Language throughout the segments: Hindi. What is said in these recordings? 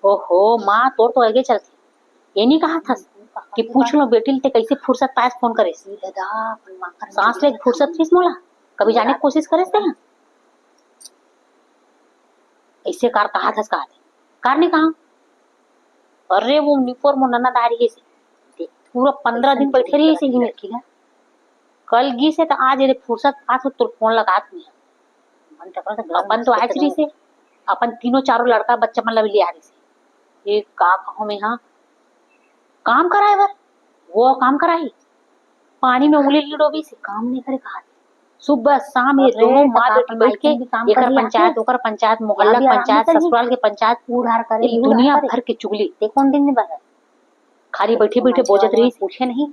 ओहो माँ तोर तो आगे चलती ये नहीं कहा था कि पूछ लो बेटी ते कैसे फुर्सत पास फोन करे सांस ले फुर्सत थी मोला कभी जाने की कोशिश करे थे ऐसे कार कहा था कार ने कहा अरे वो निपोर मुन्ना दारी से पूरा 15 दिन बैठे रही से ही कल गी से तो आज ये फुर्सत पास तो फोन लगा अपन तो आज रही से अपन तीनों चारों लड़का बच्चा मतलब ले आ रही से ये का कहो में हाँ काम कराए बर वो काम कराई पानी में उंगली डोबी से काम नहीं करे कहा सुबह शाम ये दोनों माँ बेटी बैठ के एकर पंचायत ओकर पंचायत मोहल्ला पंचायत ससुराल के पंचायत उधार करे दुनिया भर के चुगली ते कौन दिन बता खाली बैठे बैठे बोझत रही पूछे नहीं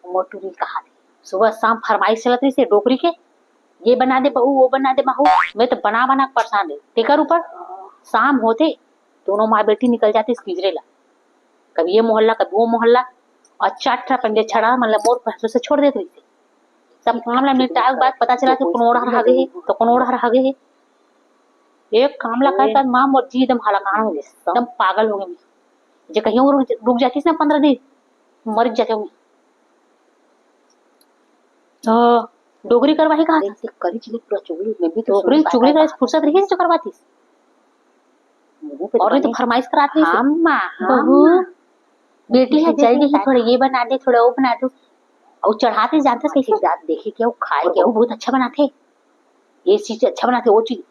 मोटू री कहा सुबह शाम फरमाइश चलत रही से डोकरी के ये बना दे बहू वो बना दे बहू मैं तो बना बना परेशान है तेकर ऊपर शाम होते दोनों माँ बेटी निकल जाती किजरे ला कभी ये मोहल्ला कभी वो मोहल्ला और चार पंजे छड़ा मतलब मोर फैसले से छोड़ देते रही सब काम निपटाए के बाद पता चला कि कनोड़ा रह गए तो कनोड़ा रह गए एक कामला कर माँ मोर जी एकदम हलाकान हो गए एकदम पागल हो गए जो कहीं रुक जाती ना 15 दिन मर जाते हूँ तो डोगरी करवाही कहा था करी चली पूरा चुगली में भी तो चुगली का फुर्सत रही जो करवाती और तो फरमाइश कराती हाँ माँ बहू बेटी है जल्दी ही थोड़ा ये बना दे थोड़ा वो बना दो और चढ़ाते जानते कैसे देखे क्या वो खाए क्या वो बहुत अच्छा बनाते ये चीज अच्छा बनाते वो चीज